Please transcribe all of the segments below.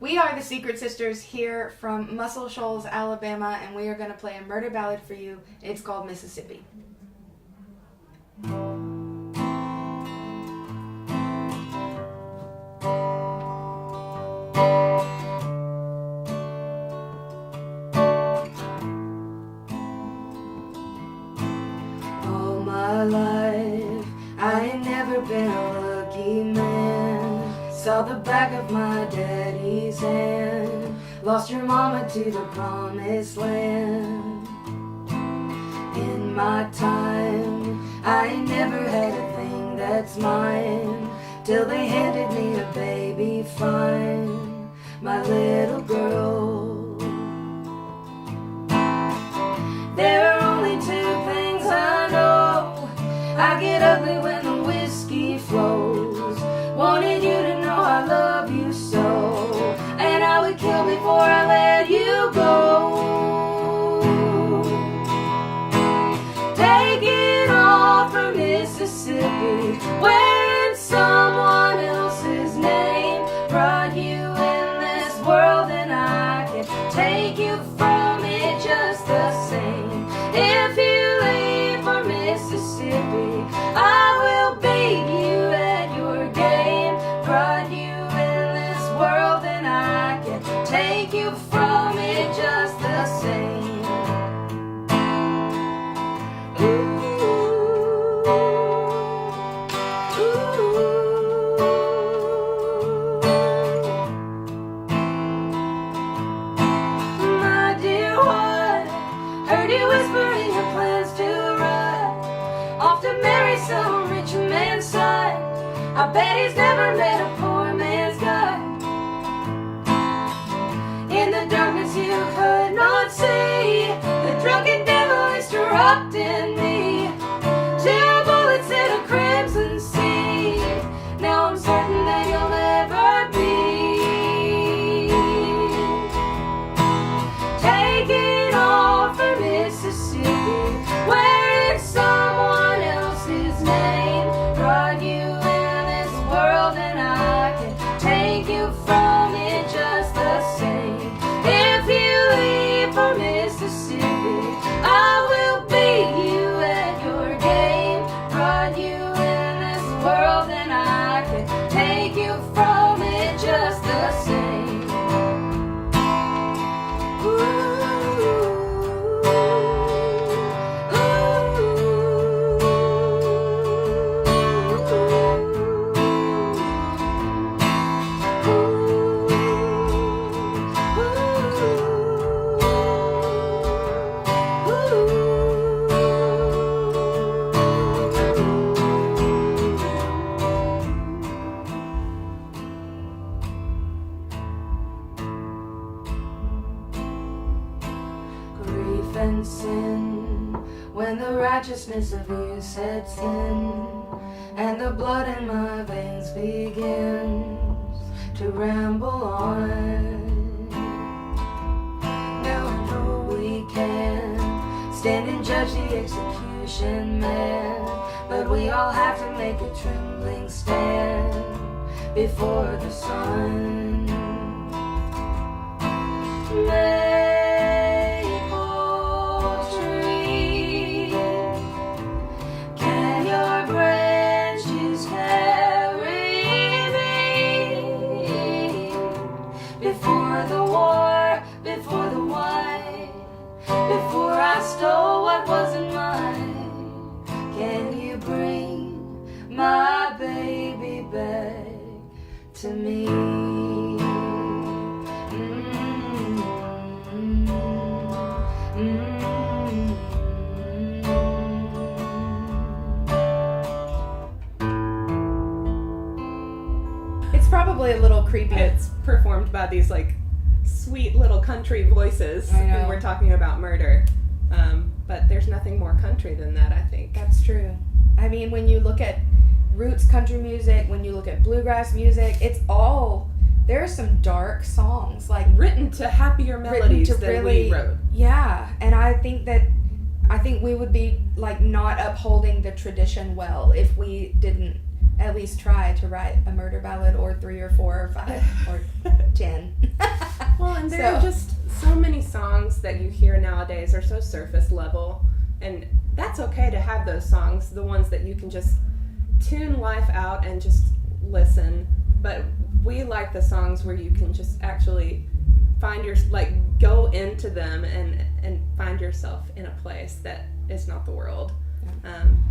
We are the Secret Sisters here from Muscle Shoals, Alabama, and we are going to play a murder ballad for you. It's called Mississippi. All my life, I ain't never been a lucky man. Saw the back of my daddy's hand. Lost your mama to the promised land. In my time, I ain't never had a thing that's mine, till they handed me a baby fine, my little girl. There are only two things I know: I get ugly when the whiskey flows. Wanted you to know I love you so, and I would kill before I let you go. Taking off from Mississippi, wearing someone else's name, brought you in this world and I can take you from it just the same. If you leave for Mississippi, I will beat you at your game. Brought you in this world and I can take you from it just the same. Ooh, my dear one, heard you whispering your plans to run off to marry some rich man's son. I bet he's never met a poor man's God. In the darkness you could not see, the drunken devil is trapped in me. 2 bullets in a crimson sea. Now I'm certain that you'll never be. Taking off for Mississippi, wearing someone else's name, brought you in this world and I can take you from it just the same. If you leave for Mississippi, I will beat you at your game. Brought you in this world and I can take you from it just the same. Grief and sin, when the righteousness of you sets in, and the blood in my veins begins to ramble on. Now I know we can stand and judge the execution man, but we all have to make a trembling stand before the sun. Maple tree, can your branches carry me? Before the war, before the wine, before I stole what wasn't mine, can you bring my baby back to me? It's probably a little creepy. It's performed by these like sweet little country voices, I know. and we're talking about murder. But there's nothing more country than that, I think. That's true. I mean, when you look at roots country music, when you look at bluegrass music, it's all, there are some dark songs, like Written to happier melodies to than really, we wrote. yeah, and I think we would be like not upholding the tradition well if we didn't at least try to write a murder ballad or 3 or 4 or 5 or 10. there are just so many songs that you hear nowadays are so surface level, and that's okay to have those songs, the ones that you can just tune life out and just listen. But we like the songs where you can just actually find go into them and find yourself in a place that is not the world.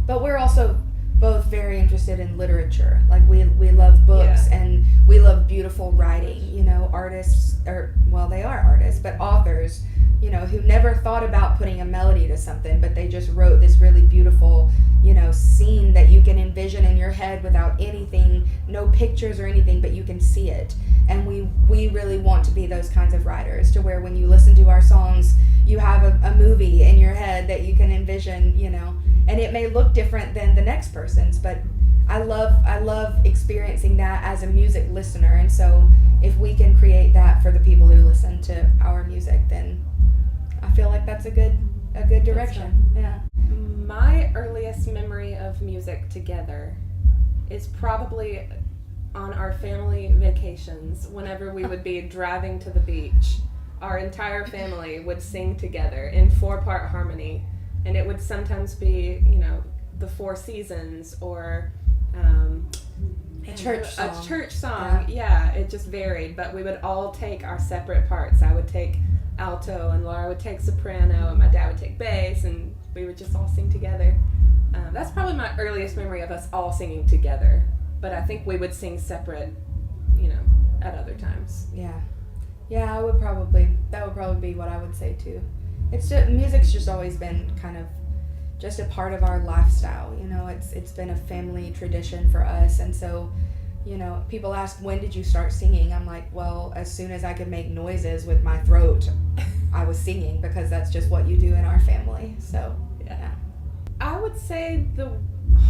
But we're also both very interested in literature. Like we love books and we love beautiful writing. You know, artists they are artists, but authors, you know, who never thought about putting a melody to something, but they just wrote this really beautiful, you know, scene that you can envision in your head without anything, no pictures or anything, but you can see it. And we really want to be those kinds of writers, to where when you listen to our songs, you have a movie in your head that you can envision, you know, and it may look different than the next person's, but I love experiencing that as a music listener. And so if we can create that for the people who listen to our music, then I feel like that's a good direction. Yeah. My earliest memory of music together is probably on our family vacations. Whenever we would be driving to the beach, our entire family would sing together in 4-part harmony, and it would sometimes be, you know, the Four Seasons or a church song. Yeah, it just varied, but we would all take our separate parts. I would take alto, and Laura would take soprano, and my dad would take bass, and we would just all sing together. That's probably my earliest memory of us all singing together, but I think we would sing separate, you know, at other times. Yeah, that would probably be what I would say too. It's just, music's just always been kind of just a part of our lifestyle, you know. It's been a family tradition for us, and so, you know, people ask, when did you start singing? I'm like, well, as soon as I could make noises with my throat, I was singing, because that's just what you do in our family. So yeah. I would say the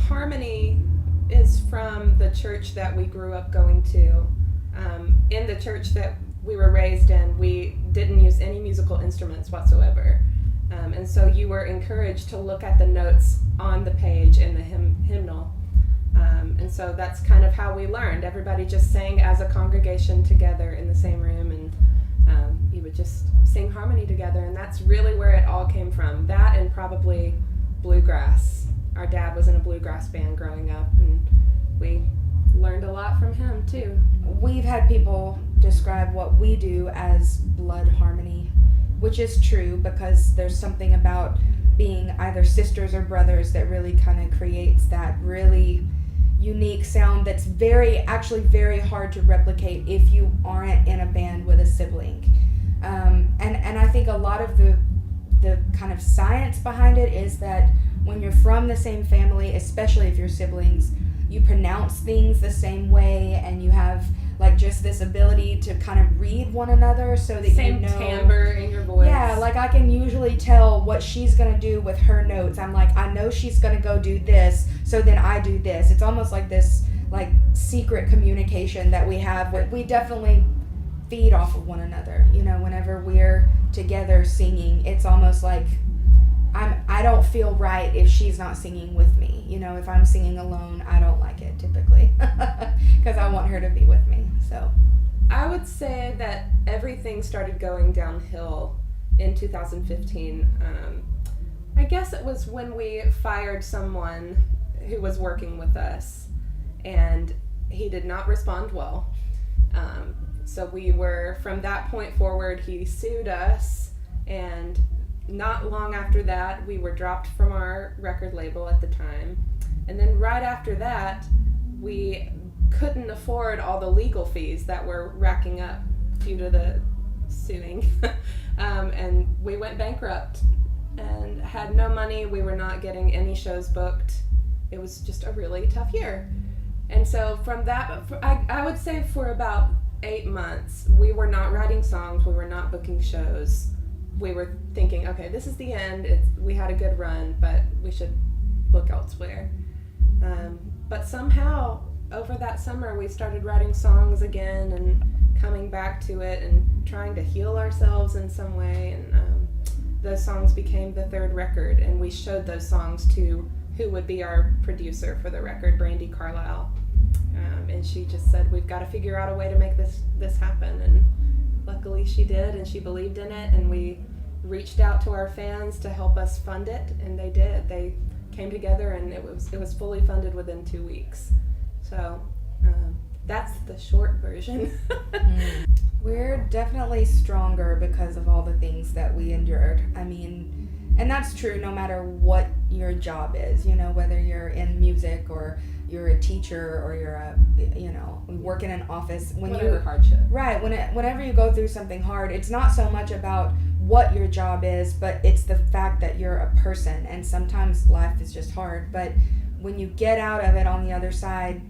harmony is from the church that we grew up going to. In the church that we were raised in, we didn't use any musical instruments whatsoever. And so you were encouraged to look at the notes on the page in the hymnal. And so that's kind of how we learned. Everybody just sang as a congregation together in the same room, and you would just sing harmony together, and that's really where it all came from. That and probably bluegrass. Our dad was in a bluegrass band growing up, and we learned a lot from him too. We've had people describe what we do as blood harmony, which is true, because there's something about being either sisters or brothers that really kind of creates that really unique sound that's actually very hard to replicate if you aren't in a band with a sibling. And I think a lot of the kind of science behind it is that when you're from the same family, especially if you're siblings, you pronounce things the same way, and you have like just this ability to kind of read one another, so that same you know timbre in your voice. Yeah, like I can usually tell what she's gonna do with her notes. I'm like, I know she's gonna go do this, so then I do this. It's almost like this like secret communication that we have. We definitely feed off of one another. You know, whenever we're together singing, it's almost like I don't feel right if she's not singing with me. You know, if I'm singing alone, I don't like it typically, because I want her to be with me. So I would say that everything started going downhill in 2015. I guess it was when we fired someone who was working with us, and he did not respond well. So we were, from that point forward, he sued us, and not long after that, we were dropped from our record label at the time. And then right after that, we couldn't afford all the legal fees that were racking up due to the suing. And we went bankrupt and had no money. We were not getting any shows booked. It was just a really tough year. And so from that, I would say for about 8 months, we were not writing songs, we were not booking shows. We were thinking, okay, this is the end. We had a good run, but we should look elsewhere. But somehow, over that summer, we started writing songs again and coming back to it and trying to heal ourselves in some way. And those songs became the third record, and we showed those songs to who would be our producer for the record, Brandy Carlisle. And she just said, we've got to figure out a way to make this happen. And luckily she did, and she believed in it, and we reached out to our fans to help us fund it, and they did. They came together, and it was fully funded within 2 weeks. So that's the short version. We're definitely stronger because of all the things that we endured. I mean, and that's true no matter what your job is, you know, whether you're in music or you're a teacher or you're a, you know, work in an office. Whatever hardship. Right. Whenever you go through something hard, it's not so much about what your job is, but it's the fact that you're a person, and sometimes life is just hard. But when you get out of it on the other side,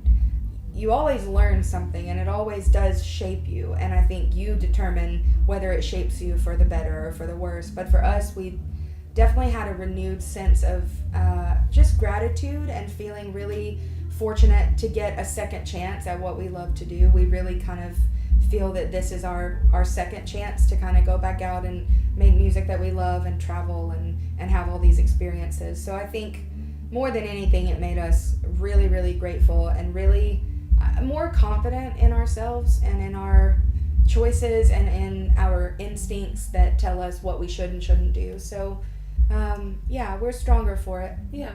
you always learn something, and it always does shape you. And I think you determine whether it shapes you for the better or for the worse. But for us, we definitely had a renewed sense of just gratitude and feeling really fortunate to get a second chance at what we love to do. We really kind of feel that this is our second chance to kind of go back out and make music that we love and travel and have all these experiences. So I think more than anything, it made us really, really grateful and really more confident in ourselves and in our choices and in our instincts that tell us what we should and shouldn't do. So yeah, we're stronger for it. Yeah.